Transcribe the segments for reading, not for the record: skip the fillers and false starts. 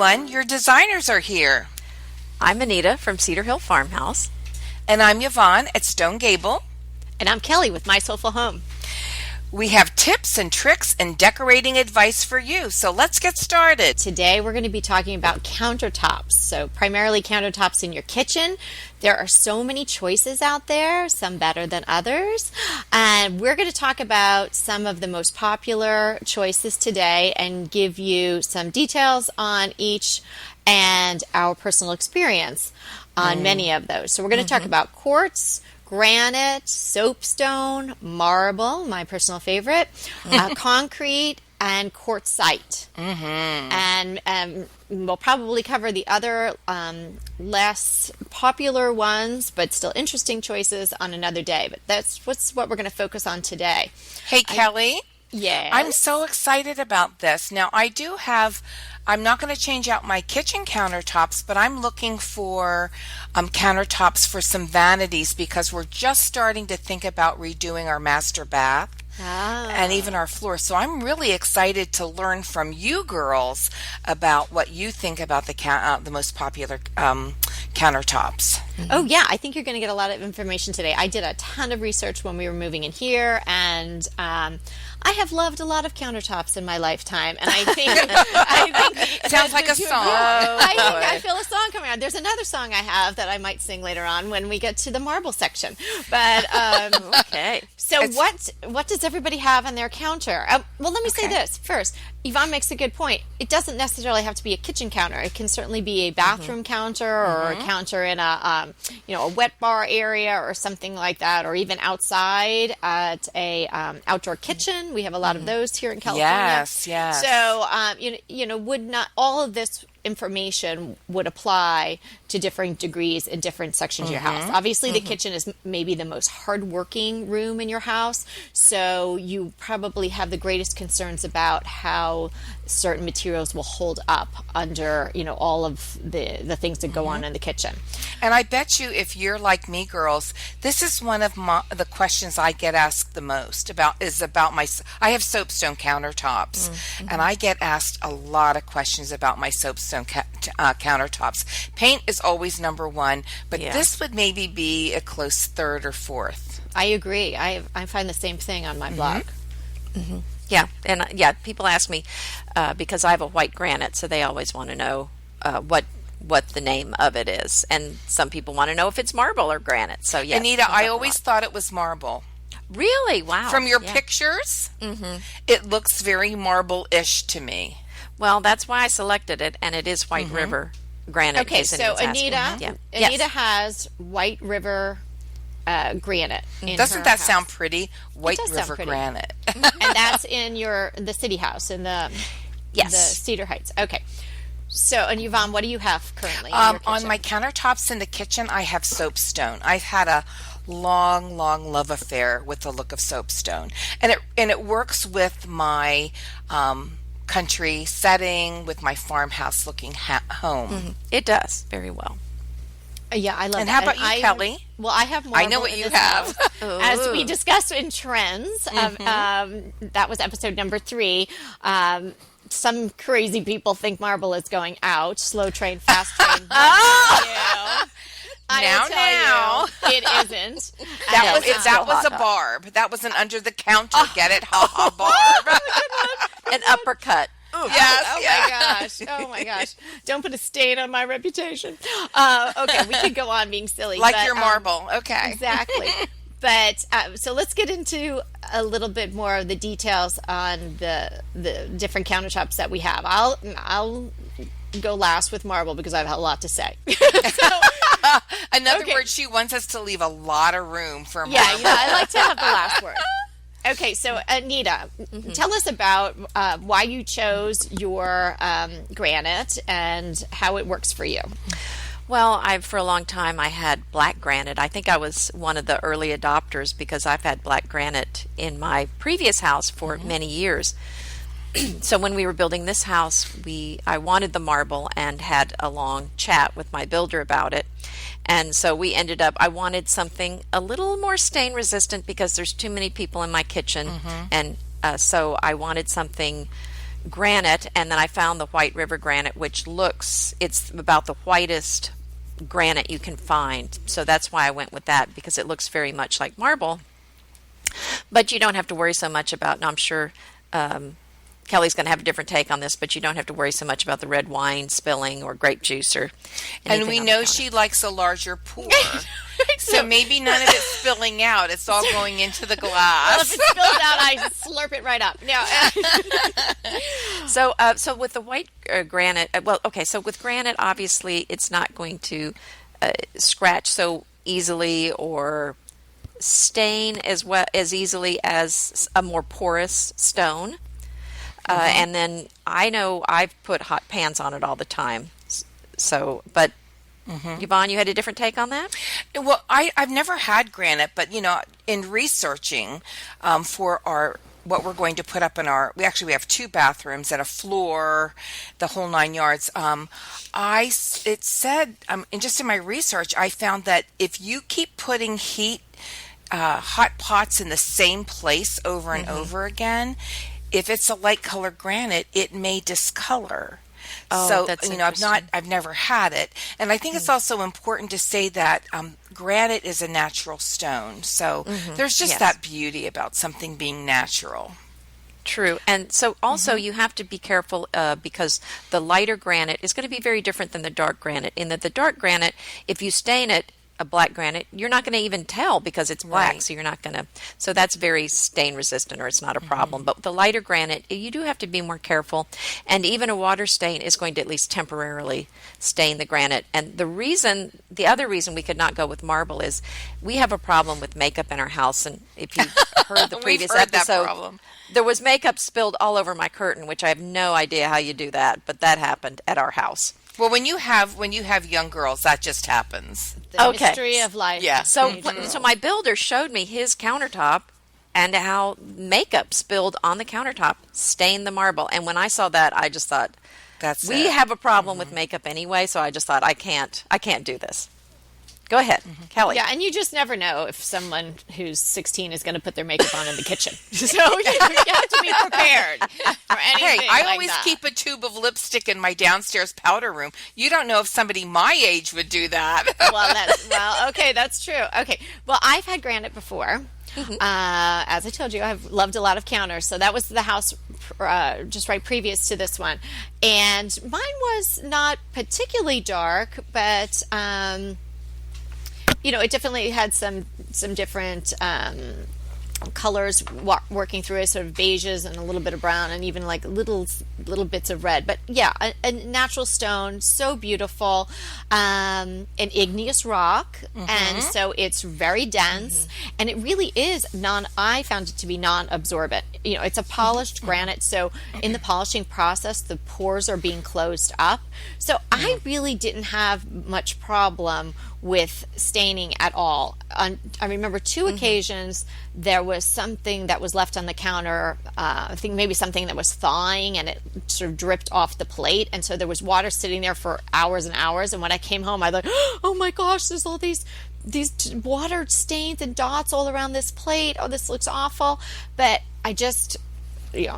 everyone. Your designers are here. I'm Anita from Cedar Hill Farmhouse. And I'm Yvonne at Stone Gable. And I'm Kelly with My Soulful Home. We have tips and tricks and decorating advice for you. So let's get started. Today we're going to be talking about countertops. So primarily countertops in your kitchen. There are so many choices out there, some better than others. And we're going to talk about some of the most popular choices today and give you some details on each and our personal experience on many of those. So we're going to talk about quartz, granite, soapstone, marble, my personal favorite, concrete, and quartzite. And we'll probably cover the other less popular ones, but still interesting choices on another day. But that's what we're going to focus on today. Hey, Kelly. Yes. I'm so excited about this. Now, I'm not going to change out my kitchen countertops, but I'm looking for countertops for some vanities because we're just starting to think about redoing our master bath. And even our floor. So I'm really excited to learn from you girls about what you think about the most popular countertops. Oh, yeah. I think you're going to get a lot of information today. I did a ton of research when we were moving in here, and I have loved a lot of countertops in my lifetime. And I think sounds like a song. I feel a song coming on. There's another song I have that I might sing later on when we get to the marble section. But Okay. So what does everybody have on their counter? Well, let me say this first. Yvonne makes a good point. It doesn't necessarily have to be a kitchen counter. It can certainly be a bathroom counter or a counter in a wet bar area or something like that, or even outside at a outdoor kitchen. We have a lot of those here in California. Yes. So would not all of this information would apply to differing degrees in different sections of your house. Obviously, the kitchen is maybe the most hardworking room in your house, so you probably have the greatest concerns about how certain materials will hold up under, all of the things that go on in the kitchen. And I bet you if you're like me, girls, this is one of the questions I get asked the most about I have soapstone countertops, and I get asked a lot of questions about my soapstone countertops. Paint is always number one, but this would maybe be a close third or fourth. I agree. I find the same thing on my blog. Yeah, and people ask me because I have a white granite, so they always want to know what the name of it is, and some people want to know if it's marble or granite. So yes, Anita, I always thought it was marble. Really? Wow. From your pictures, it looks very marble-ish to me. Well, that's why I selected it, and it is White River granite. Okay, so Anita has White River granite. Doesn't that sound pretty? White River granite. And that's in the city house in the Cedar Heights. Okay. So, and Yvonne, what do you have currently in your kitchen? On my countertops in the kitchen, I have soapstone. I've had a long love affair with the look of soapstone, and it works with my country setting, with my farmhouse looking home. It does very well. Yeah, I love and that. how about you, Kelly? Well, I have marble. I know what you have. As we discussed in Trends, that was episode number 3. Some crazy people think marble is going out. Slow train, fast train. I will tell you, it isn't. That was a barb. That was an under the counter. Get it? Ha ha barb. An uppercut. Yes. Oh my gosh. Don't put a stain on my reputation. Okay, we could go on being silly. Like your marble. Okay. Exactly. But so let's get into a little bit more of the details on the different countertops that we have. I'll go last with marble because I have a lot to say. In other words, she wants us to leave a lot of room for marble. Yeah, I like to have the last word. Okay, so Anita, tell us about why you chose your granite and how it works for you. Well, for a long time I had black granite. I think I was one of the early adopters because I've had black granite in my previous house for many years. So when we were building this house, I wanted the marble and had a long chat with my builder about it. And so we ended up, I wanted something a little more stain resistant because there's too many people in my kitchen. And so I wanted something granite, and then I found the White River granite, which it's about the whitest granite you can find. So that's why I went with that, because it looks very much like marble. But you don't have to worry so much about, and I'm sure Kelly's going to have a different take on this, but you don't have to worry so much about the red wine spilling or grape juice or anything. And we know she likes a larger pour. So maybe none of it's spilling out. It's all going into the glass. Well, if it spills out, I slurp it right up. No. So with the white granite, so with granite, obviously it's not going to scratch so easily or stain as easily as a more porous stone. And then I know I've put hot pans on it all the time. So, but Yvonne, you had a different take on that? Well, I've never had granite, but in researching for what we're going to put up in we have 2 bathrooms and a floor, the whole 9 yards. It said, and just in my research, I found that if you keep putting hot pots in the same place over and over again, if it's a light color granite, it may discolor. Oh, So, that's I've never had it. And I think it's also important to say that granite is a natural stone. So there's just that beauty about something being natural. True. And so also you have to be careful because the lighter granite is going to be very different than the dark granite. In that the dark granite, if you stain it a black granite, you're not going to even tell because it's black. Right. So you're not going to, so that's very stain resistant, or it's not a problem. But with the lighter granite, you do have to be more careful. And even a water stain is going to at least temporarily stain the granite. And the other reason we could not go with marble is we have a problem with makeup in our house. And if you heard the previous We've heard that episode, problem. There was makeup spilled all over my curtain, which I have no idea how you do that, but that happened at our house. Well, when you have young girls, that just happens. The mystery of life. Yeah. So my builder showed me his countertop and how makeup spilled on the countertop stained the marble. And when I saw that, I just thought, we have a problem with makeup anyway. So I just thought, I can't do this. Go ahead, Kelly. Yeah, and you just never know if someone who's 16 is going to put their makeup on in the kitchen. So you have to be prepared for anything. Hey, I like always that. keep a tube of lipstick in my downstairs powder room. You don't know if somebody my age would do that. Okay, that's true. Okay, well, I've had granite before. As I told you, I've loved a lot of counters. So that was the house just right previous to this one. And mine was not particularly dark, but it definitely had some different colors working through it, sort of beiges and a little bit of brown and even like little bits of red. But yeah, a natural stone, so beautiful, an igneous rock, and so it's very dense, and it really is I found it to be non-absorbent. It's a polished granite, so in the polishing process, the pores are being closed up. So I really didn't have much problem with staining at all. I remember 2 occasions there was something that was left on the counter, I think maybe something that was thawing, and it sort of dripped off the plate, and so there was water sitting there for hours and hours, and when I came home I thought, oh my gosh, there's all these water stains and dots all around this plate. Oh, this looks awful. But I just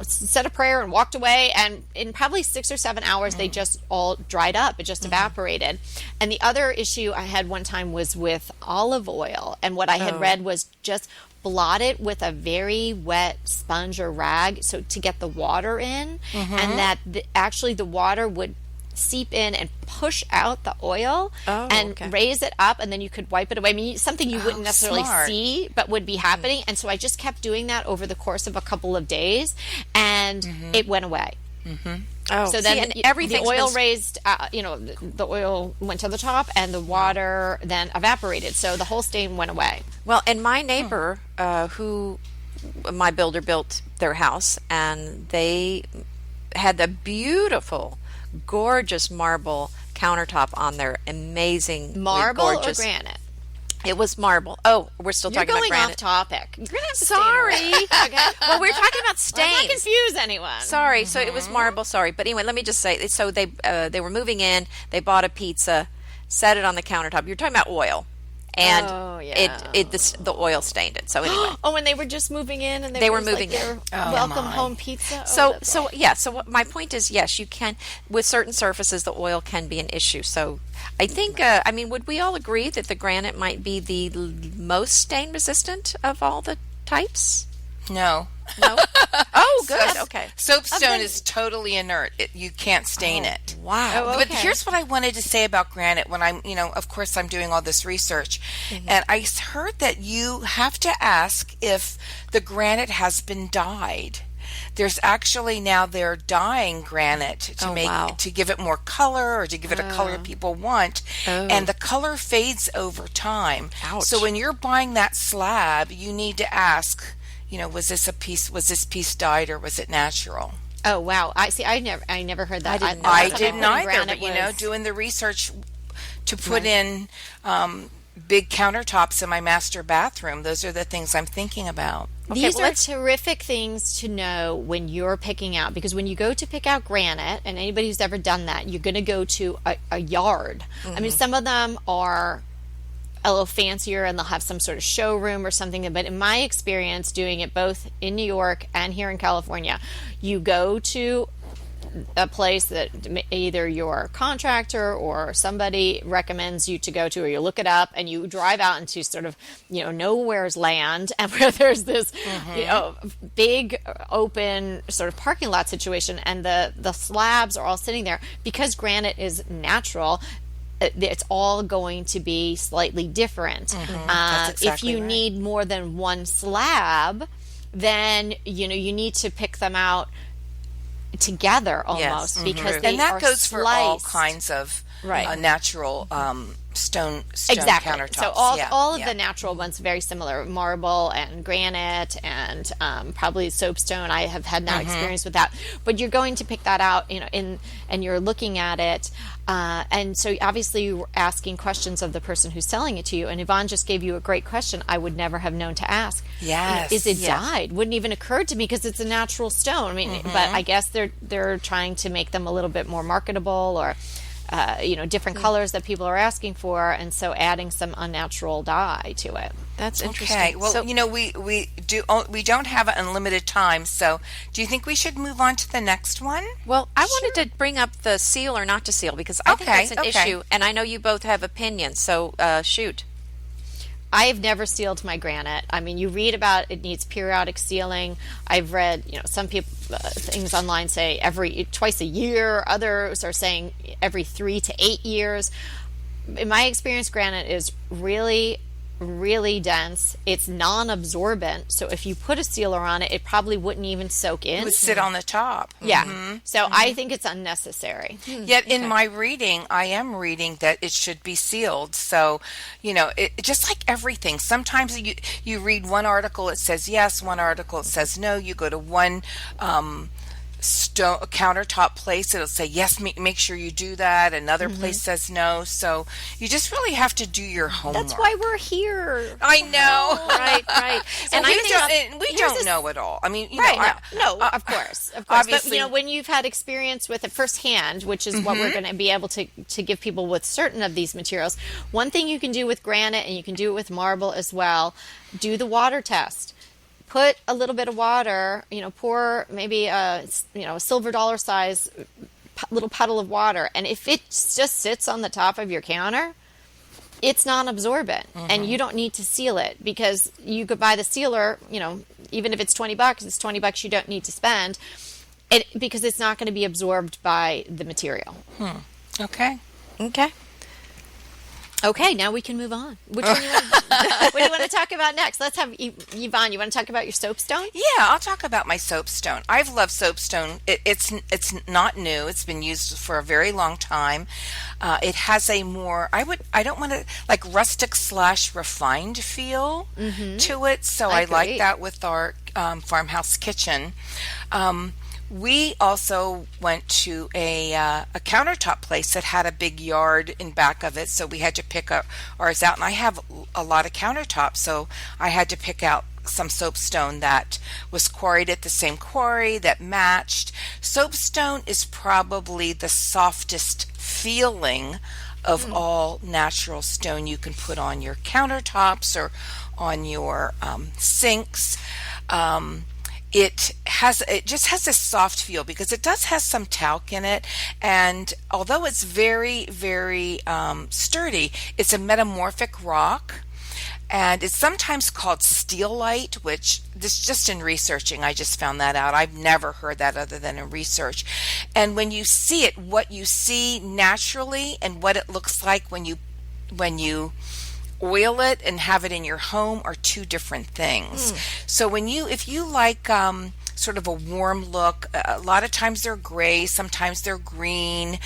said a prayer and walked away, and in probably 6 or 7 hours they just all dried up. It just evaporated. And the other issue I had one time was with olive oil, and what I had read was just blot it with a very wet sponge or rag so to get the water in, and that actually the water would seep in and push out the oil raise it up, and then you could wipe it away. I mean, something you wouldn't necessarily see but would be happening. And so I just kept doing that over the course of a couple of days, and it went away. So then the oil raised, the oil went to the top, and the water then evaporated. So the whole stain went away. Well, and my neighbor, who my builder built their house, and they had the beautiful, gorgeous marble countertop on their amazing marble gorgeous. Or granite. It was marble. Oh, we're still talking about granite. You're going off topic. You're gonna have to Sorry. Okay. Well, we're talking about stains. Let's not confuse anyone. Sorry. So it was marble. Sorry, but anyway, let me just say. So they were moving in. They bought a pizza, set it on the countertop. You're talking about oil, and Oh, yeah. the oil stained it. So anyway. Oh, and they were just moving in, and They were was like moving in. their Oh, welcome my. home pizza. So what my point is, yes, you can, with certain surfaces, the oil can be an issue. So I think, I mean, would we all agree that the granite might be the most stain resistant of all the types? No. No? Oh, good. Okay. Soapstone is totally inert. You can't stain it. Wow. Oh, But okay. here's what I wanted to say about granite when I'm, of course I'm doing all this research. And I heard that you have to ask if the granite has been dyed. There's actually now they're dyeing granite to wow. to give it more color or to give it a color people want. And the color fades over time. Ouch. So when you're buying that slab, you need to ask, was this piece dyed or was it natural? Oh, wow. I see. I never heard that. I didn't either, Granite but doing the research to put in big countertops in my master bathroom, those are the things I'm thinking about. These are terrific things to know when you're picking out, because when you go to pick out granite, and anybody who's ever done that, you're going to go to a yard. I mean, some of them are a little fancier and they'll have some sort of showroom or something, but in my experience doing it both in New York and here in California, you go to a place that either your contractor or somebody recommends you to go to, or you look it up and you drive out into sort of nowhere's land, and where there's this big open sort of parking lot situation, and the slabs are all sitting there. Because granite is natural, it's all going to be slightly different. That's exactly if you right. need more than one slab, then you need to pick them out together almost, because they And that are goes for all sliced. kinds of Right. natural stone Exactly. countertops. So all of the natural ones very similar, marble and granite and probably soapstone. I have had now experience with that, but you're going to pick that out, and you're looking at it, and so obviously you're asking questions of the person who's selling it to you. And Yvonne just gave you a great question I would never have known to ask. Yes. Is it dyed? Wouldn't even occur to me because it's a natural stone. I mean, but I guess they're trying to make them a little bit more marketable, or different colors that people are asking for, and so adding some unnatural dye to it. That's interesting. Okay. Well, So- we don't have unlimited time, so do you think we should move on to the next one? Well, I wanted to bring up the seal or not to seal, because I think that's an Okay. issue, and I know you both have opinions. So shoot. I have never sealed my granite. I mean, you read about it needs periodic sealing. I've read, some people things online say twice a year. Others are saying every 3 to 8 years. In my experience, granite is really, really dense. It's non-absorbent, so if you put a sealer on it, it probably wouldn't even soak in. It would sit on the top. Yeah. So I think it's unnecessary. Yet in my reading, I am reading that it should be sealed. So, just like everything, sometimes you read one article, it says yes, one article, it says no. You go to one countertop place, it'll say yes, make sure you do that. Another place says no. So you just really have to do your homework. That's why we're here. I know. Right. And we don't here's know it all. I mean, Of course. obviously- But when you've had experience with it firsthand, which is what we're going to be able to give people with certain of these materials, one thing you can do with granite, and you can do it with marble as well, do the water test. Put a little bit of water, pour maybe a silver dollar size little puddle of water, and if it just sits on the top of your counter, it's non-absorbent, and you don't need to seal it, because you could buy the sealer, even if it's $20, it's $20 you don't need to spend, because it's not going to be absorbed by the material. Okay. Okay, now we can move on. Which one what do you want to talk about next? Let's have Yvonne. You want to talk about your soapstone? Yeah, I'll talk about my soapstone. I've loved soapstone. It's not new. It's been used for a very long time. It has a more I don't want to like rustic / refined feel to it. So I like agree. that with our farmhouse kitchen. We also went to a countertop place that had a big yard in back of it, so we had to pick up ours out. And I have a lot of countertops, so I had to pick out some soapstone that was quarried at the same quarry that matched. Soapstone is probably the softest feeling of all natural stone you can put on your countertops or on your sinks. It just has a soft feel because it does have some talc in it, and although it's very, very sturdy, it's a metamorphic rock. And it's sometimes called steelite, which this just in researching, I just found that out. I've never heard that other than in research. And when you see it, what you see naturally and what it looks like when you oil it and have it in your home are two different things. So if you like sort of a warm look, a lot of times they're gray, sometimes they're green,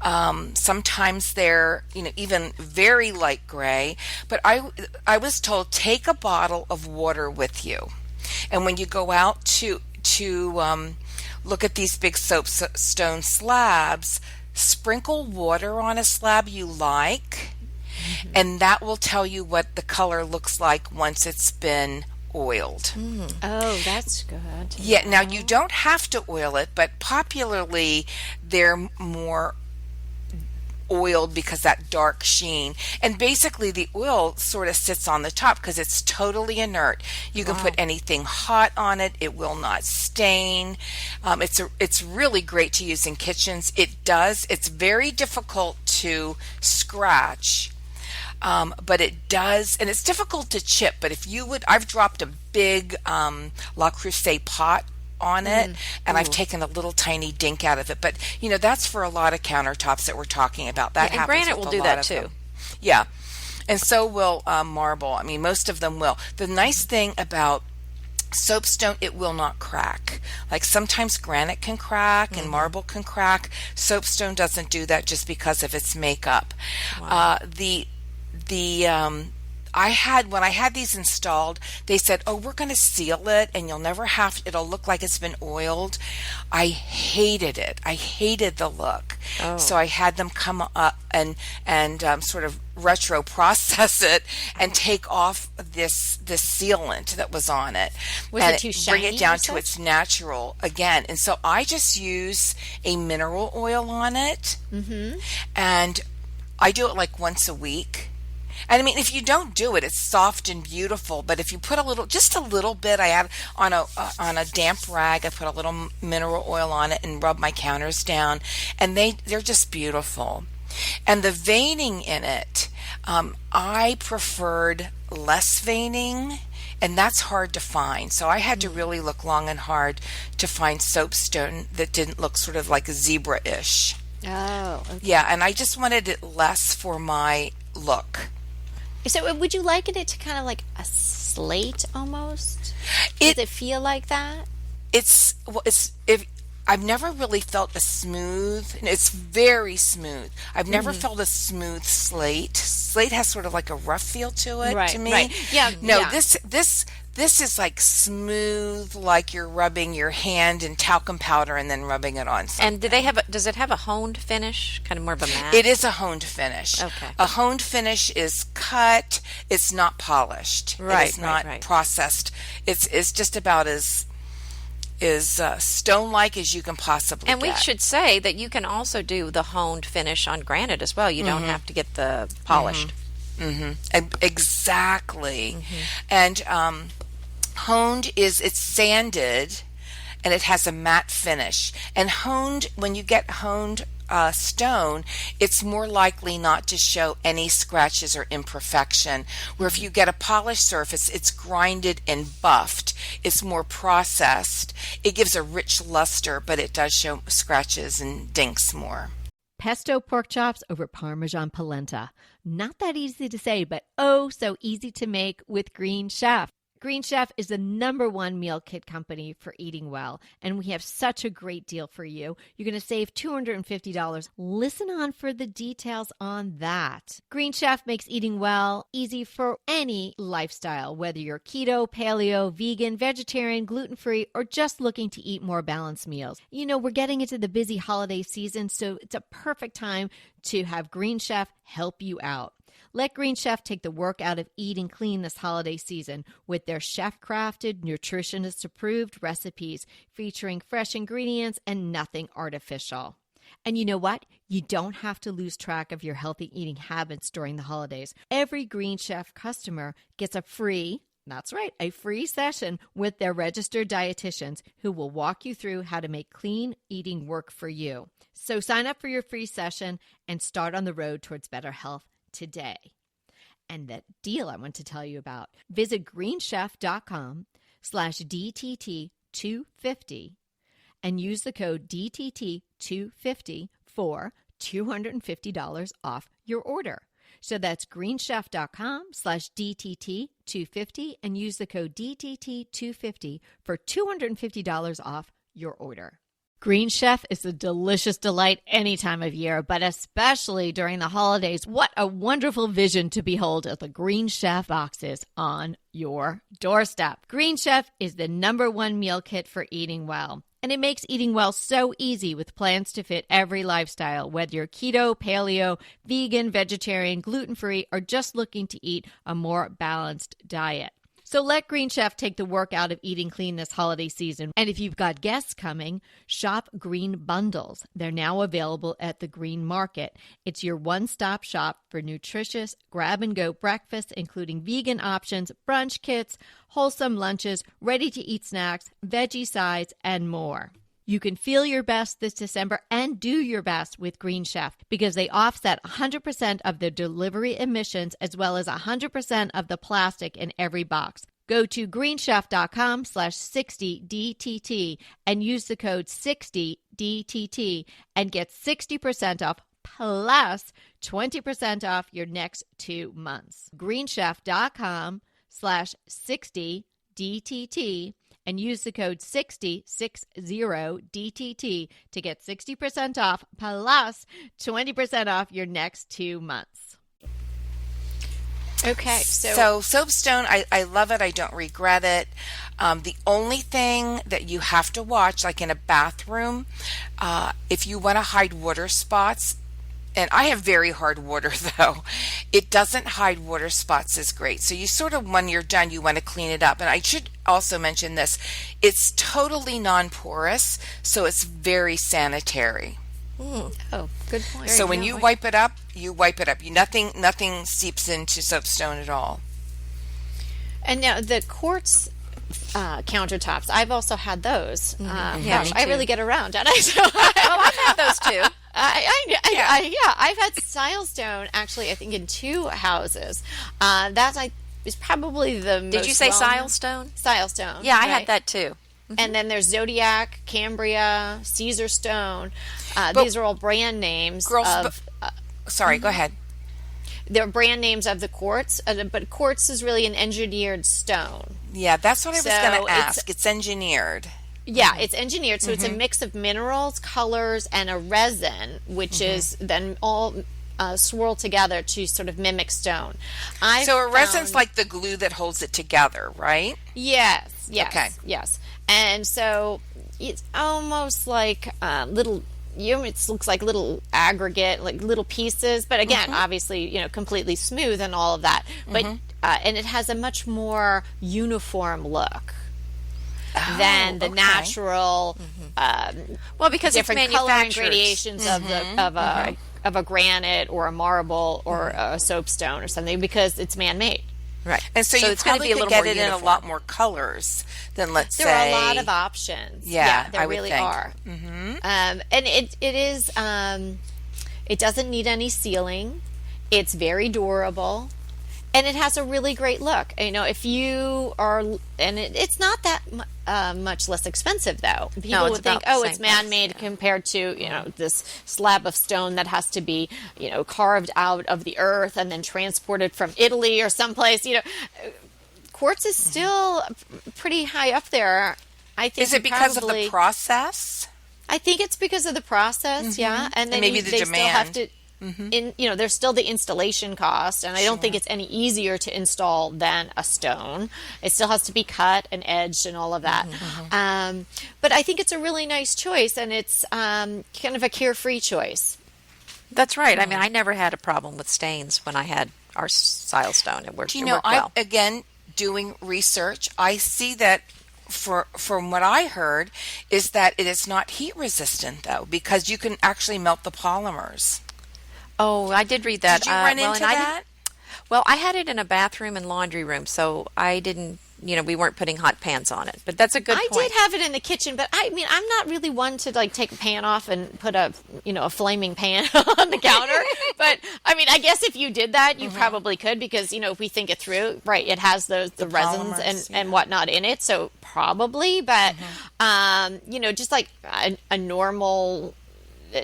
sometimes they're even very light gray. But I was told, take a bottle of water with you, and when you go out to look at these big soapstone slabs, sprinkle water on a slab you like. And that will tell you what the color looks like once it's been oiled. Oh, that's good. Yeah, now you don't have to oil it, but popularly they're more oiled because that dark sheen. And basically the oil sort of sits on the top because it's totally inert. You can put anything hot on it. It will not stain. It's really great to use in kitchens. It's very difficult to scratch. But it does, and it's difficult to chip, but I've dropped a big La Creuset pot on it, and I've taken a little tiny dink out of it. But, that's for a lot of countertops that we're talking about. That and happens granite with will a do lot that of too. them. Yeah. And so will marble. I mean, most of them will. The nice thing about soapstone, it will not crack. Like sometimes granite can crack and marble can crack. Soapstone doesn't do that just because of its makeup. Wow. When I had these installed, they said, "Oh, we're going to seal it, and it'll look like it's been oiled." I hated it. I hated the look. Oh. So I had them come up and sort of retro process it and take off this sealant that was on it. Was and it too shiny? Bring it down to its natural again. And so I just use a mineral oil on it, and I do it like once a week. And I mean, if you don't do it, it's soft and beautiful. But if you put just a little bit, I add on a damp rag, I put a little mineral oil on it and rub my counters down, and they're just beautiful. And the veining in it, I preferred less veining, and that's hard to find. So I had to really look long and hard to find soapstone that didn't look sort of like a zebra-ish. Oh, okay. Yeah, and I just wanted it less for my look. So would you liken it to kind of like a slate almost? Does it feel like that? I've never really felt a smooth. It's very smooth. I've never felt a smooth slate. Slate has sort of like a rough feel to it to me. Right. Yeah. No, yeah. this is like smooth, like you're rubbing your hand in talcum powder and then rubbing it on something. And does it have a honed finish? Kind of more of a matte? It is a honed finish. Okay. A honed finish is cut. It's not polished. Right, It's not right. processed. It's just about as stone-like as you can possibly And we get. should say that you can also do the honed finish on granite as well. You don't have to get the polished. Exactly. And honed it's sanded, and it has a matte finish. And when you get honed stone, it's more likely not to show any scratches or imperfection. Where if you get a polished surface, it's grinded and buffed. It's more processed. It gives a rich luster, but it does show scratches and dinks more. Pesto pork chops over Parmesan polenta. Not that easy to say, but oh so easy to make with Green Chef. Green Chef is the #1 meal kit company for eating well, and we have such a great deal for you. You're going to save $250. Listen on for the details on that. Green Chef makes eating well easy for any lifestyle, whether you're keto, paleo, vegan, vegetarian, gluten-free, or just looking to eat more balanced meals. You know, we're getting into the busy holiday season, so it's a perfect time to have Green Chef help you out. Let Green Chef take the work out of eating clean this holiday season with their chef-crafted, nutritionist-approved recipes featuring fresh ingredients and nothing artificial. And you know what? You don't have to lose track of your healthy eating habits during the holidays. Every Green Chef customer gets a free, that's right, a free session with their registered dietitians who will walk you through how to make clean eating work for you. So sign up for your free session and start on the road towards better health today. And that deal I want to tell you about, visit greenchef.com/DTT250 and use the code DTT250 for $250 off your order. So that's greenchef.com/DTT250 and use the code DTT250 for $250 off your order. Green Chef is a delicious delight any time of year, but especially during the holidays. What a wonderful vision to behold as the Green Chef boxes on your doorstep. Green Chef is the #1 meal kit for eating well. And it makes eating well so easy with plans to fit every lifestyle, whether you're keto, paleo, vegan, vegetarian, gluten-free, or just looking to eat a more balanced diet. So let Green Chef take the work out of eating clean this holiday season. And if you've got guests coming, shop Green Bundles. They're now available at the Green Market. It's your one-stop shop for nutritious grab-and-go breakfasts, including vegan options, brunch kits, wholesome lunches, ready-to-eat snacks, veggie sides, and more. You can feel your best this December and do your best with Green Chef because they offset 100% of the delivery emissions as well as 100% of the plastic in every box. Go to greenchef.com/60DTT and use the code 60DTT and get 60% off plus 20% off your next 2 months. greenchef.com/60DTT and use the code 60DTT to get 60% off plus 20% off your next 2 months. Okay, so soapstone, I love it. I don't regret it. The only thing that you have to watch, like in a bathroom, if you want to hide water spots, and I have very hard water though, it doesn't hide water spots as great. So you sort of, when you're done, you want to clean it up. And I should also mention this. It's totally non-porous, so it's very sanitary. Oh, good point. So when you wipe it up, you wipe it up. Nothing seeps into soapstone at all. And now the quartz countertops, I've also had those. Yeah, I really get around, don't I? So, I've had those too. I've had silestone actually. I think in 2 houses. That is probably the most. Did you say silestone? Silestone. Yeah, I right? had that too. And then there's Zodiac, Cambria, Caesar Stone. These are all brand names. Girls, sorry, go ahead. They're brand names of the quartz, but quartz is really an engineered stone. Yeah, that's what I was going to ask. It's engineered. Yeah, it's engineered, so it's a mix of minerals, colors, and a resin, which is then all swirled together to sort of mimic stone. So a resin's like the glue that holds it together, right? Yes. Okay. Yes. And so it's almost like little. It looks like little aggregate, like little pieces, but again, obviously, completely smooth and all of that. But and it has a much more uniform look than the natural. Well, because different it's color and manufactured. gradations of a granite or a marble or a soapstone or something, because it's man-made. Right. And so you it's going to probably be a could little get more it in a uniform. lot more colors than, let's say. There are a lot of options. Yeah, there I would really think. are. And it is. It doesn't need any sealing. It's very durable, and it has a really great look. If you are, and it's not that much less expensive though. People would think, about the it's same price, man-made compared to this slab of stone that has to be carved out of the earth and then transported from Italy or someplace. Quartz is still pretty high up there. I think. Is it because of the process? I think it's because of the process, yeah, and then maybe the they demand. still have to. There's still the installation cost, and I don't think it's any easier to install than a stone. It still has to be cut and edged and all of that. But I think it's a really nice choice, and it's kind of a carefree choice. That's right. I mean, I never had a problem with stains when I had our silestone. It worked. Do you it know? worked well. Again, doing research, I see that from what I heard, is that it is not heat resistant though, because you can actually melt the polymers. Oh, I did read that. Did you run well, into and that? Well, I had it in a bathroom and laundry room, so I didn't, we weren't putting hot pans on it. But that's a good I point. did have it in the kitchen, but I mean, I'm not really one to like take a pan off and put a flaming pan on the counter. But I mean, I guess if you did that, you probably could, because, if we think it through, right, it has the resins polymers, and whatnot in it. So probably, but, just like a normal,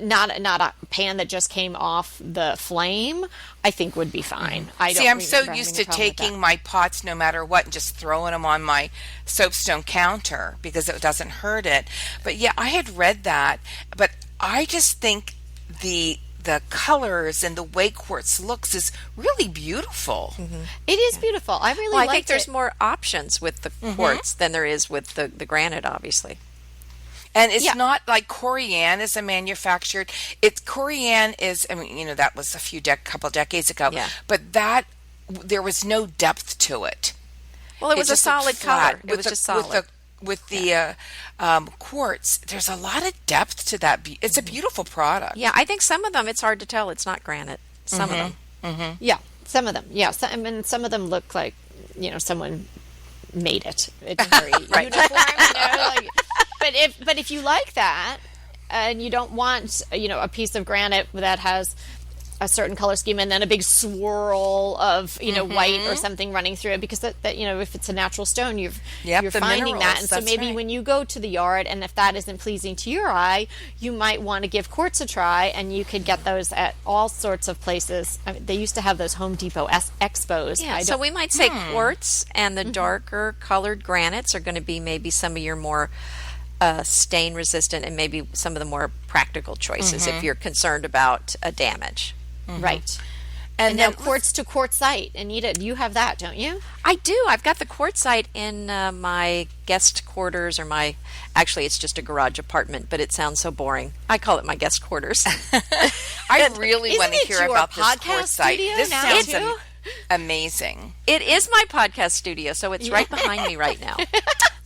not a pan that just came off the flame, I think would be fine. I don't See, I'm so remember used having to a problem with that. taking my pots no matter what and just throwing them on my soapstone counter because it doesn't hurt it. But yeah, I had read that, but I just think the colors and the way quartz looks is really beautiful. It is beautiful. I really Well, I liked think there's it. more options with the quartz than there is with the granite, obviously. And it's Yeah. not like Corian is a manufactured. Corian is, I mean, that was a couple decades ago. Yeah. But there was no depth to it. Well, it was a just looked solid flat. color. It was just solid. With the quartz, there's a lot of depth to that. It's a beautiful product. Yeah, I think some of them, it's hard to tell it's not granite. Some of them. Yeah, some of them. Yeah, I mean, some of them look like, someone made it. It's very uniform, but if you like that and you don't want, a piece of granite that has a certain color scheme and then a big swirl of, white or something running through it, because that if it's a natural stone, you're the finding minerals, that. And so that's maybe right. when you go to the yard and if that isn't pleasing to your eye, you might want to give quartz a try, and you could get those at all sorts of places. I mean, they used to have those Home Depot expos. Yeah, so we might say quartz, and the darker colored granites are going to be maybe some of your more stain resistant and maybe some of the more practical choices if you're concerned about damage. Right. And then then quartz to quartzite. Anita, you have that, don't you? I do. I've got the quartzite in my guest quarters, or actually it's just a garage apartment, but it sounds so boring. I call it my guest quarters. I really want to Isn't it hear your about this podcast quartzite. studio This now, sounds too? amazing. It is my podcast studio, so it's right behind me right now.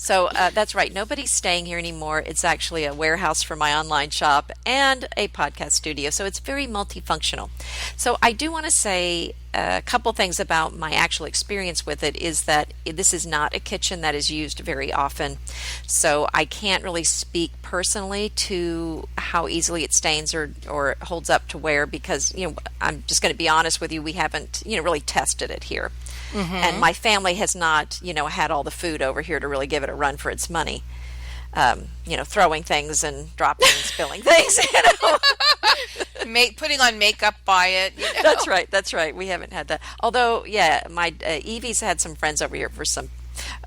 So that's right. Nobody's staying here anymore. It's actually a warehouse for my online shop and a podcast studio. So it's very multifunctional. So I do want to say a couple things about my actual experience with it is that this is not a kitchen that is used very often. So I can't really speak personally to how easily it stains or holds up to wear, because, I'm just going to be honest with you, we haven't, really tested it here. And my family has not, had all the food over here to really give it a run for its money. Throwing things and dropping and spilling things. Putting on makeup by it. That's right. We haven't had that. Although, yeah, my Evie's had some friends over here for some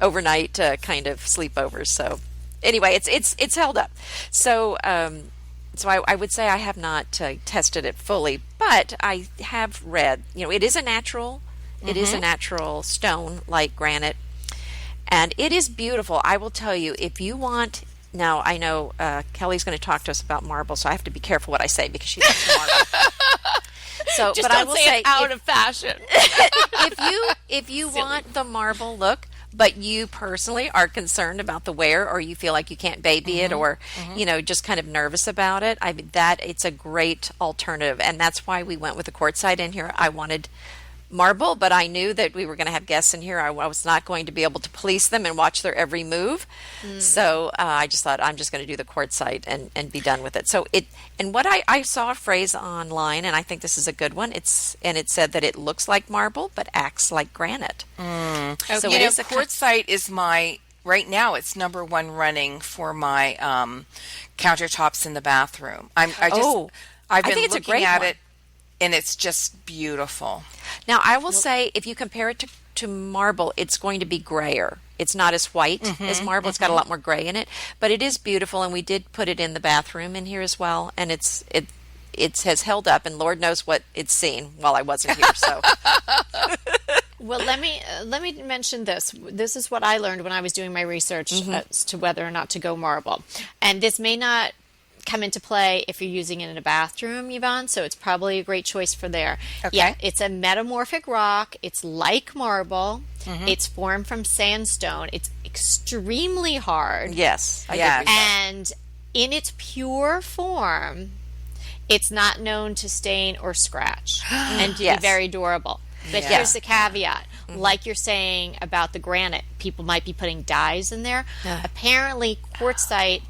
overnight kind of sleepovers. So anyway, it's held up. So I would say I have not tested it fully, but I have read. It is a natural. It is a natural stone like granite, and it is beautiful. I will tell you, if you want. Now, I know Kelly's going to talk to us about marble, so I have to be careful what I say because she loves marble. So, Just but don't I will say say, it out of fashion. if you want the marble look, but you personally are concerned about the wear, or you feel like you can't baby it, or just kind of nervous about it, I mean, it's a great alternative, and that's why we went with the quartzite in here. I wanted marble, but I knew that we were going to have guests in here. I was not going to be able to police them and watch their every move. So I just thought, I'm just going to do the quartzite and be done with it. So what I saw a phrase online, and I think this is a good one. It said that it looks like marble but acts like granite. Okay. So Quartzite is right now it's number one running for my countertops in the bathroom. I've been think it's a looking great at one. it, and it's just beautiful. Now, I will say, if you compare it to marble, it's going to be grayer. It's not as white as marble. It's got a lot more gray in it, but it is beautiful, and we did put it in the bathroom in here as well, and it has held up, and Lord knows what it's seen while I wasn't here. So, Well, let me mention this. This is what I learned when I was doing my research as to whether or not to go marble, and this may not come into play if you're using it in a bathroom, Yvonne. So it's probably a great choice for there. Okay. Yeah, it's a metamorphic rock. It's like marble. It's formed from sandstone. It's extremely hard. Yes. I Yes. did read that. And in its pure form, it's not known to stain or scratch and to Yes. be very durable. But Yeah. here's the caveat. Like you're saying about the granite, people might be putting dyes in there. Apparently, quartzite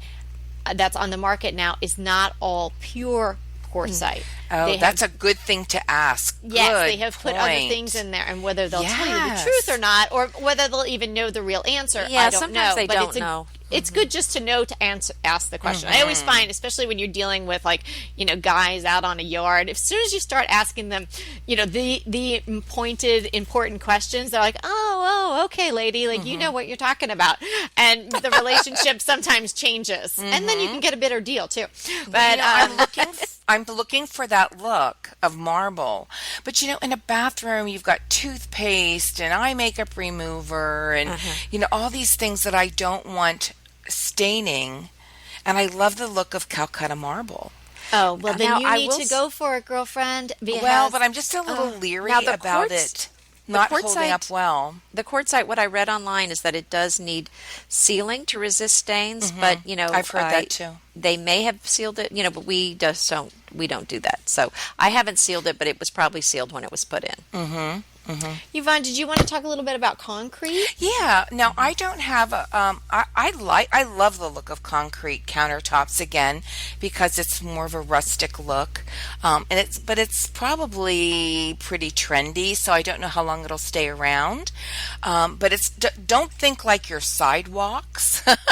that's on the market now is not all pure quartzite. Oh, They that's have, a good thing to ask. yes, Good they have put other point. things in there, and whether they'll tell you the Yes. truth or not, or whether they'll even know the real answer, Yeah, I don't sometimes know. they But don't it's know. It's good just to know to ask the question. I always find, especially when you're dealing with guys out on a yard, as soon as you start asking them, the pointed, important questions, they're like, oh, okay, lady, you know what you're talking about, and the relationship sometimes changes, and then you can get a better deal too. But I'm looking for that look of marble. But in a bathroom you've got toothpaste and eye makeup remover and all these things that I don't want staining, and I love the look of Calcutta marble. oh, well, then Now, you I need will to s- go for it, girlfriend. Well, because- but I'm just a little leery now the about quartz- it not holding quartzite- up well. The quartzite, what I read online is that it does need sealing to resist stains, but I've heard that too. They may have sealed it, but we don't do that. So I haven't sealed it, but it was probably sealed when it was put in. Yvonne, did you want to talk a little bit about concrete? Yeah. Now I don't have a. I love the look of concrete countertops again because it's more of a rustic look, and it's probably pretty trendy. So I don't know how long it'll stay around. But don't think like your sidewalks. That's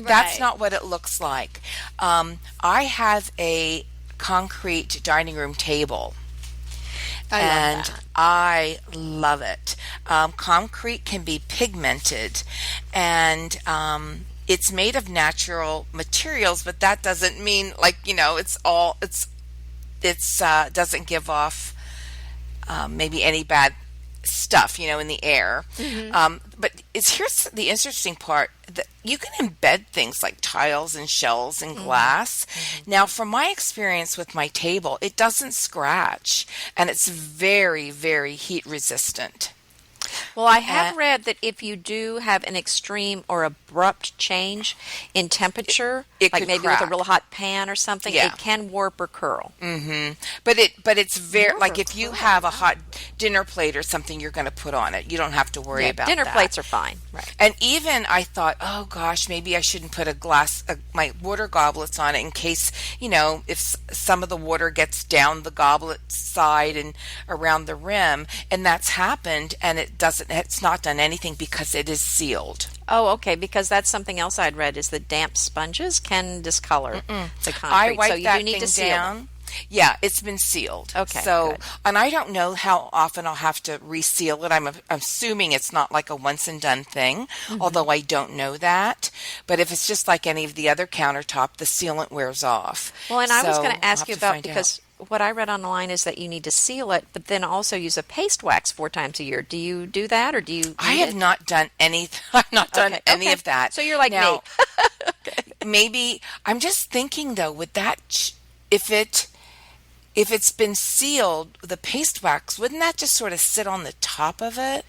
Right. not what it looks like. I have a concrete dining room table. I love And that. I love it. Concrete can be pigmented, and it's made of natural materials, but that doesn't mean it's doesn't give off maybe any bad stuff in the air. But here's the interesting part, that you can embed things like tiles and shells and glass. Now, from my experience with my table, it doesn't scratch, and it's very, very heat resistant. Well, I have read that if you do have an extreme or abrupt change in temperature, It like could maybe crack. with a real hot pan or something, Yeah. it can warp or curl. But it's very, like, if you have a hot dinner plate or something you're going to put on it, you don't have to worry Yeah, about dinner that. plates are fine. Right. And even I thought, oh gosh, maybe I shouldn't put my water goblets on it in case, if some of the water gets down the goblet side and around the rim, and that's happened, and it's not done anything because it is sealed. Oh, okay, because that's something else I'd read is that damp sponges can discolor the concrete. I wiped so you that do need thing to seal down. them. Yeah, it's been sealed. Okay, So, good. and I don't know how often I'll have to reseal it. I'm assuming it's not like a once and done thing, although I don't know that. But if it's just like any of the other countertop, the sealant wears off. Well, and I was So going to I'll ask have you to about, find out. because what I read online is that you need to seal it, but then also use a paste wax 4 times a year. Do you do that, or do you? I need have it? not done any. I've not done Okay, any okay. of that. So you're like now, me. maybe I'm just thinking though, with that, if it's been sealed, the paste wax, wouldn't that just sort of sit on the top of it?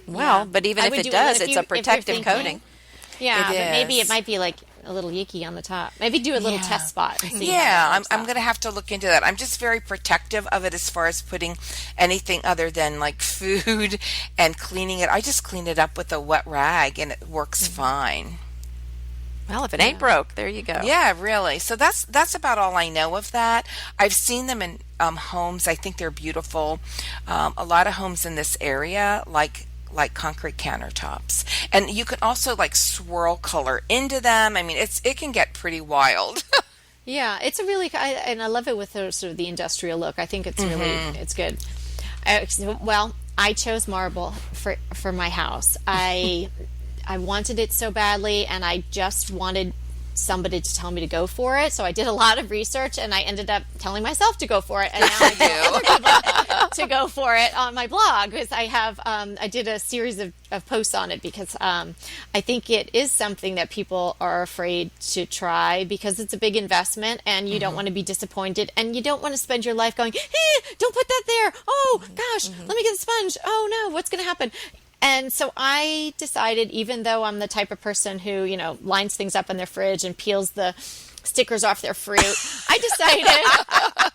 Well, but even I if would it do it does, if it's you- a if you're protective thinking- coating. Yeah, It but maybe is. it might be like a little yicky on the top. Maybe do a little Yeah. test spot. And see Yeah, how it I'm works out. going to have to look into that. I'm just very protective of it as far as putting anything other than like food and cleaning it. I just clean it up with a wet rag and it works fine. Well, if it ain't broke, there you go. Yeah, really. So that's about all I know of that. I've seen them in homes. I think they're beautiful. A lot of homes in this area like concrete countertops, and you can also like swirl color into them. I mean, it can get pretty wild. Yeah, it's a really, and I love it with the, sort of the industrial look. I think it's really, it's good. Well, I chose marble for my house. I wanted it so badly, and I just wanted somebody to tell me to go for it. So I did a lot of research, and I ended up telling myself to go for it. And now I tell other people to go for it on my blog because I have I did a series of posts on it because I think it is something that people are afraid to try because it's a big investment and you don't want to be disappointed and you don't want to spend your life going, hey, don't put that there. Oh gosh, let me get the sponge. Oh no, what's going to happen? And so I decided, even though I'm the type of person who, lines things up in their fridge and peels the stickers off their fruit, I decided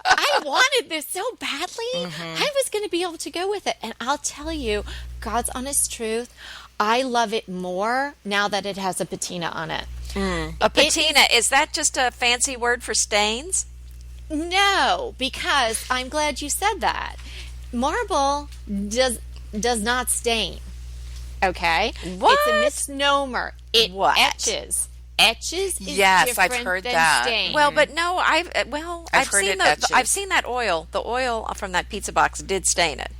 I wanted this so badly. I was going to be able to go with it. And I'll tell you, God's honest truth, I love it more now that it has a patina on it. A patina, is that just a fancy word for stains? No, because I'm glad you said that. Marble does not stain. Okay? What? It's a misnomer. It etches. Etches is Yes, I've different heard than that. stain. Well, but no, I've heard seen it etches. I've seen that oil. The oil from that pizza box did stain it.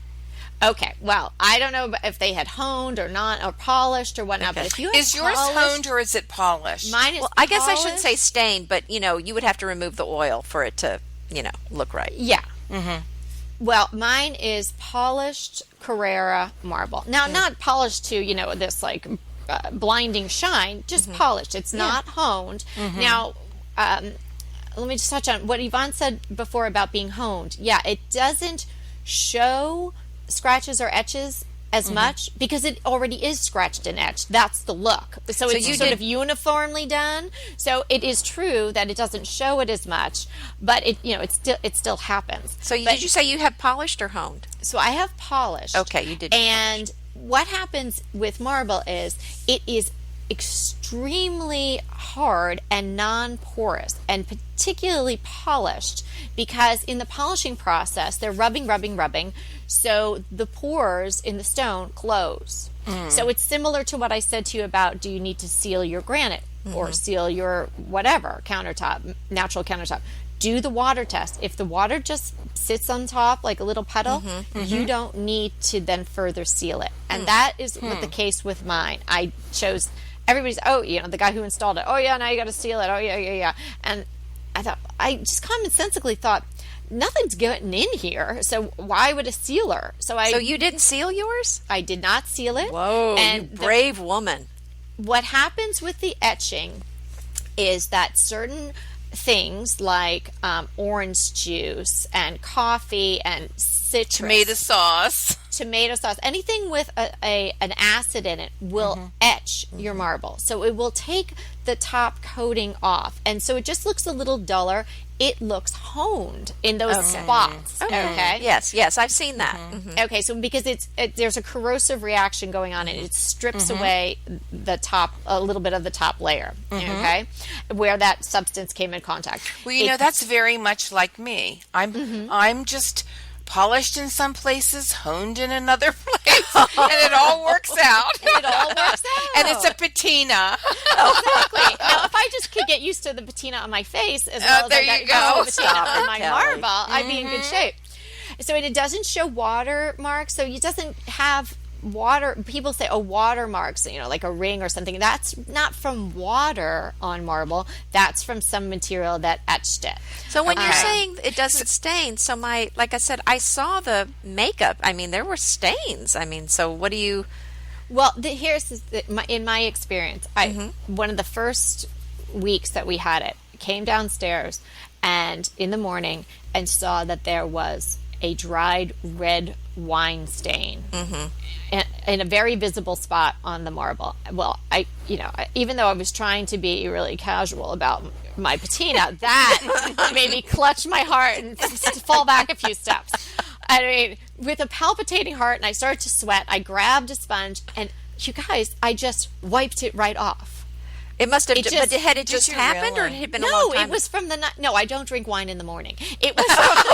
Okay, well, I don't know if they had honed or not, or polished or whatnot, but if you have Is yours honed or is it polished? Mine is I guess I shouldn't polished. say stain, but you would have to remove the oil for it to, look right. Yeah. Well, mine is polished Carrara marble. Now, not polished to, this like blinding shine, just polished. It's not honed. Now, let me just touch on what Yvonne said before about being honed. Yeah, it doesn't show scratches or etches as much because it already is scratched and etched. That's the look. So it's sort of uniformly done. So it is true that it doesn't show it as much, but it still happens. So did you say you have polished or honed? So I have polished. Okay, you did. And what happens with marble is it is extremely hard and non-porous and particularly polished because in the polishing process they're rubbing, so the pores in the stone close. So it's similar to what I said to you about, do you need to seal your granite or seal your whatever countertop, natural countertop? Do the water test. If the water just sits on top like a little puddle, you don't need to then further seal it. And that is what the case with mine. I chose everybody's, the guy who installed it, now you got to seal it. Yeah. And I just commonsensically thought, nothing's getting in here, so why would a sealer? So you didn't seal yours? I did not seal it. Whoa, and you brave woman. What happens with the etching is that certain things like orange juice and coffee and citrus, tomato sauce, anything with an acid in it will etch your marble. So it will take the top coating off, and so it just looks a little duller. It looks honed in those spots. Okay. Yes, I've seen that. Okay, so because there's a corrosive reaction going on, and it strips away the top, a little bit of the top layer. Okay, where that substance came in contact. Well, that's very much like me. I'm just polished in some places, honed in another place, and it all works out. And it's a patina. Exactly. Now, if I just could get used to the patina on my face as well as I got used to the patina on my marble, I'd be in good shape. So it doesn't show watermarks, so it doesn't have water. People say, watermarks, like a ring or something. That's not from water on marble. That's from some material that etched it. So when you're saying it doesn't stain, so like I said, I saw the makeup. I mean, there were stains. I mean, so what do you... Well, in my experience, one of the first weeks that we had it, came downstairs and in the morning and saw that there was a dried red wine stain in a very visible spot on the marble. Well, even though I was trying to be really casual about my patina, that made me clutch my heart and fall back a few steps. I mean, with a palpitating heart, and I started to sweat, I grabbed a sponge, and you guys, I just wiped it right off. It must have, but had it just happened, or it had been a long time? No, it was from the night. No, I don't drink wine in the morning. It was from the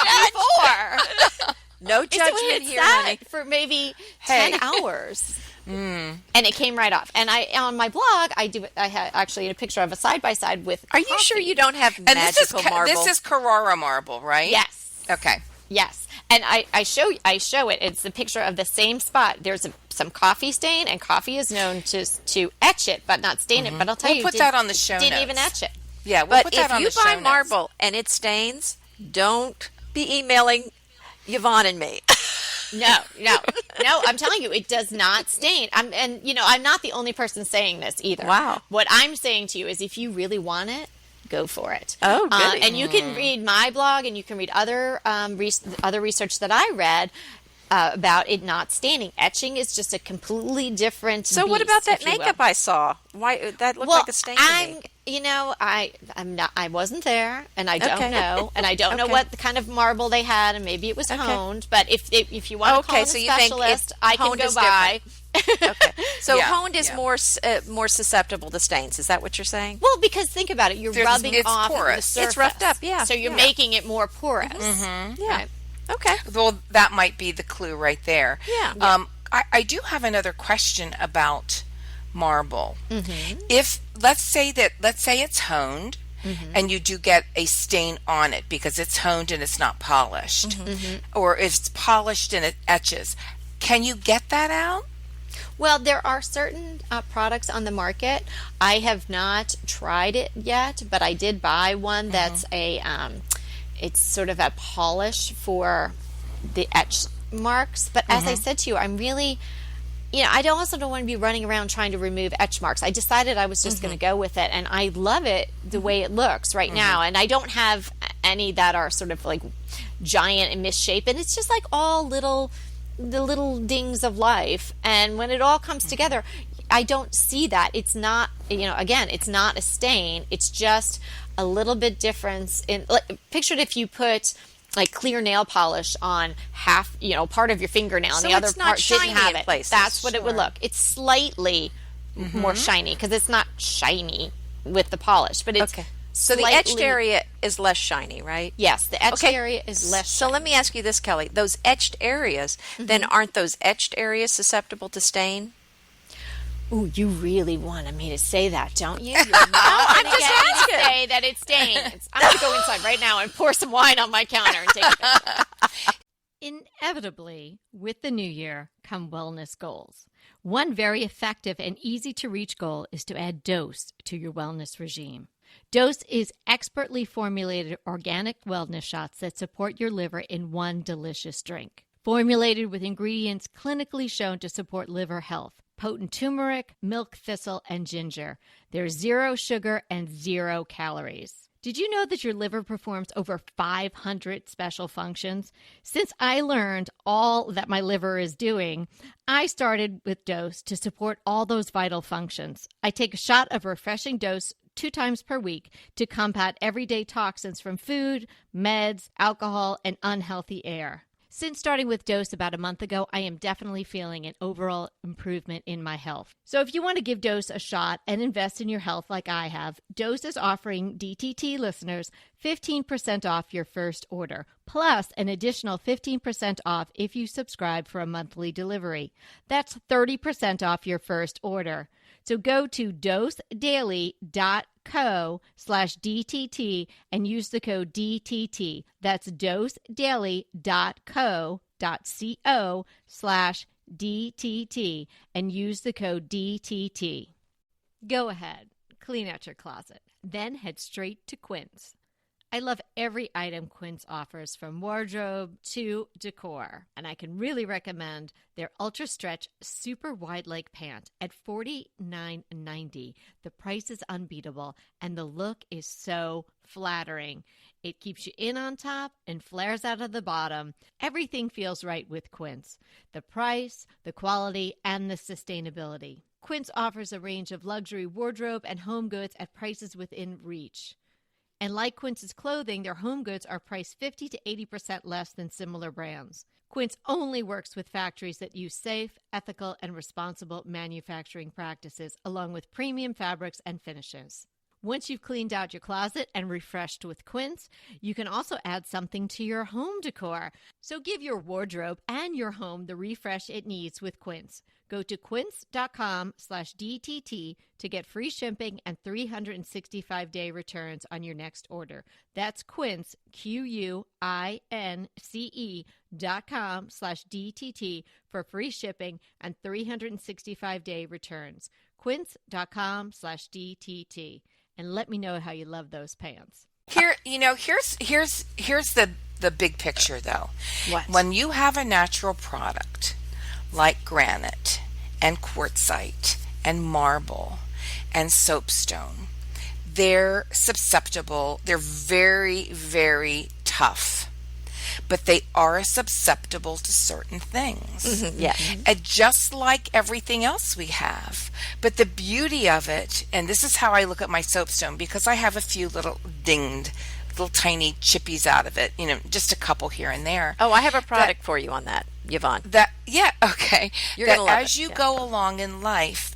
night before. No judgment here, honey. For maybe 10 hours. And it came right off. And on my blog, I had actually a picture of a side-by-side with Are you sure you don't have magical marble? This is Carrara marble, right? Yes. Okay. Yes. And I show it. It's the picture of the same spot. There's some coffee stain, and coffee is known to etch it, but not stain it. But I'll tell you, put that on the show didn't notes. even etch it. Yeah, we'll put that if on you the show buy notes. marble and it stains, don't be emailing Yvonne and me. No. I'm telling you, it does not stain. I'm not the only person saying this either. Wow. What I'm saying to you is, if you really want it, go for it. Oh, goody. And you can read my blog, and you can read other research that I read about it not staining. Etching is just a completely different. So what beast, about that if you will. makeup I saw? Why that looked like a stain to me? I'm not. I wasn't there, and I don't Okay. know, and I don't know Okay. what kind of marble they had, and maybe it was honed. But if you want to call Okay, it so a you think specialist, I can honed go is by. Okay. So Yeah, honed is yeah. more susceptible to stains. Is that what you're saying? Well, because think about it, you're rubbing it's off porous. the surface. It's roughed up, yeah. So you're Yeah. making it more porous. Yeah. Right? Okay. Well, that might be the clue right there. Yeah. I do have another question about marble. If let's say it's honed, and you do get a stain on it because it's honed and it's not polished, or it's polished and it etches, can you get that out? Well, there are certain products on the market. I have not tried it yet, but I did buy one that's it's sort of a polish for the etch marks. But as I said to you, I'm really, I also don't want to be running around trying to remove etch marks. I decided I was just going to go with it, and I love it the way it looks right now. And I don't have any that are sort of like giant and misshapen. It's just like all the little dings of life. And when it all comes together, I don't see that. It's not, again, it's not a stain. It's just a little bit difference in, picture it if you put like clear nail polish on half, part of your fingernail, So and the other it's not part didn't shiny have in it. places. That's what it would Sure. look. It's slightly more shiny because it's not shiny with the polish, but it's Okay. So the etched slightly- area is less shiny, right? Yes, the etched Okay. area is less So shiny. let me ask you this, Kelly. Those etched areas, then aren't those etched areas susceptible to stain? Ooh, you really wanted me to say that, don't you? You're not I'm just asking. to say that it stains. I'm going to go inside right now and pour some wine on my counter and take a picture. Inevitably, with the new year come wellness goals. One very effective and easy to reach goal is to add dose to your wellness regime. Dose is expertly formulated organic wellness shots that support your liver in one delicious drink. Formulated with ingredients clinically shown to support liver health. Potent turmeric, milk thistle, and ginger. There's 0 sugar and 0 calories. Did you know that your liver performs over 500 special functions? Since I learned all that my liver is doing, I started with Dose to support all those vital functions. I take a shot of refreshing Dose 2 times per week to combat everyday toxins from food, meds, alcohol, and unhealthy air. Since starting with Dose about a month ago, I am definitely feeling an overall improvement in my health. So if you want to give Dose a shot and invest in your health like I have, Dose is offering DTT listeners 15% off your first order, plus an additional 15% off if you subscribe for a monthly delivery. That's 30% off your first order. So go to dosedaily.co/DTT and use the code DTT. That's dosedaily.co.co/DTT and use the code DTT. Go ahead, clean out your closet, then head straight to Quince. I love every item Quince offers, from wardrobe to decor, and I can really recommend their Ultra Stretch Super Wide Leg Pant at $49.90. The price is unbeatable, and the look is so flattering. It keeps you in on top and flares out of the bottom. Everything feels right with Quince. The price, the quality, and the sustainability. Quince offers a range of luxury wardrobe and home goods at prices within reach. And like Quince's clothing, their home goods are priced 50 to 80% less than similar brands. Quince only works with factories that use safe, ethical, and responsible manufacturing practices, along with premium fabrics and finishes. Once you've cleaned out your closet and refreshed with Quince, you can also add something to your home decor. So give your wardrobe and your home the refresh it needs with Quince. Go to quince.com/DTT to get free shipping and 365-day returns on your next order. That's Quince, QUINCE.com/DTT for free shipping and 365-day returns. Quince.com/DTT. And let me know how you love those pants. Here's the big picture though. What? When you have a natural product like granite and quartzite and marble and soapstone, they're susceptible. They're very, very tough, but they are susceptible to certain things. Yeah. And just like everything else we have. But the beauty of it, and this is how I look at my soapstone, because I have a few little dinged, little tiny chippies out of it, just a couple here and there. Oh, I have a product for you on that, Yvonne. Okay. You're That gonna love as it, you yeah. go along in life,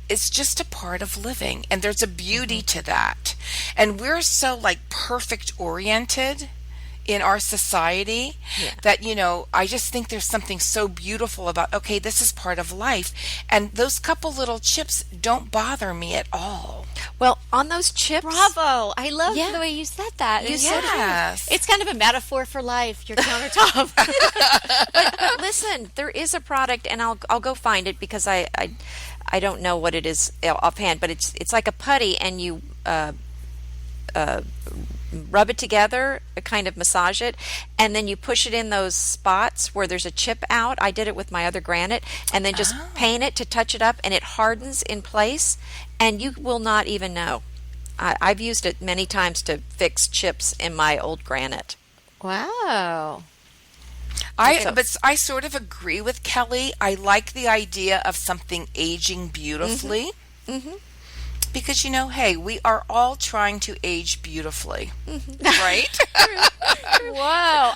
it's just a part of living, and there's a beauty to that. And we're so like perfect oriented in our society that I just think there's something so beautiful about, okay, this is part of life, and those couple little chips don't bother me at all. Well, on those chips, Bravo! I love Yeah. the way you said that. You said Yes. It's kind of a metaphor for life. Your countertop. but listen, there is a product, and I'll go find it because I don't know what it is offhand, but it's like a putty, and you rub it together, kind of massage it, and then you push it in those spots where there's a chip out. I did it with my other granite, and then just paint it to touch it up, and it hardens in place, and you will not even know. I've used it many times to fix chips in my old granite. Wow. But I sort of agree with Kelly. I like the idea of something aging beautifully. Because hey, we are all trying to age beautifully, right? Whoa.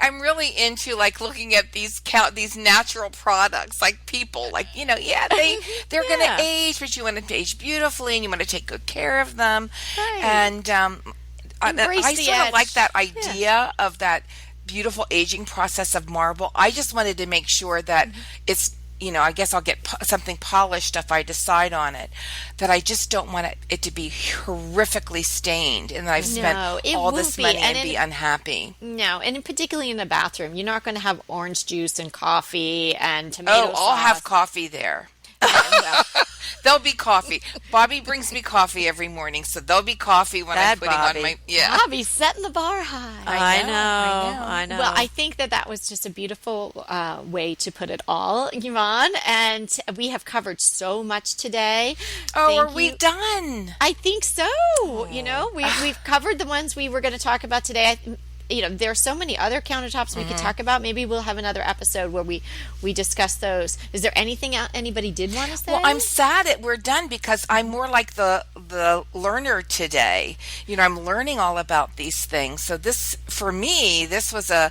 I'm really into like looking at these natural products, like people, like they're going to age, but you want them to age beautifully, and you want to take good care of them, Right. and Embrace I the sort of like edge. that idea of that beautiful aging process of marble. I just wanted to make sure that it's. I guess I'll get something polished if I decide on it, that I just don't want it to be horrifically stained, and that I've spent it all this won't be. money and be unhappy. No, and particularly in the bathroom, you're not going to have orange juice and coffee and tomato sauce. I'll have coffee there. There'll be coffee. Bobby brings me coffee every morning, so there'll be coffee when I'm putting Bobby. on my Bobby's setting the bar high. I know. Well, I think that was just a beautiful way to put it all, Yvonne. And we have covered so much today. Oh, Thank are we you. done? I think so. We've covered the ones we were going to talk about today. There are so many other countertops we could talk about. Maybe we'll have another episode where we discuss those. Is there anything anybody did want to say? Well, I'm sad that we're done, because I'm more like the learner today. I'm learning all about these things. So for me, this was a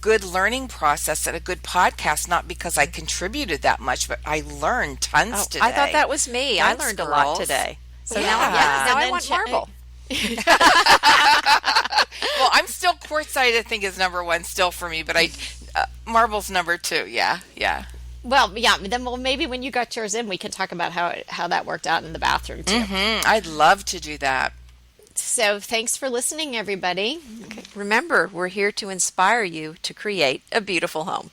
good learning process and a good podcast, not because I contributed that much, but I learned tons today. I thought that was me. Thanks, I learned a lot girls. today. So Yeah. now And I then want marble. Well, I'm still quartzite. I think is number one still for me, but marble's number two. Yeah. Well, yeah. Then, maybe when you got yours in, we can talk about how that worked out in the bathroom too. I'd love to do that. So, thanks for listening, everybody. Remember, we're here to inspire you to create a beautiful home.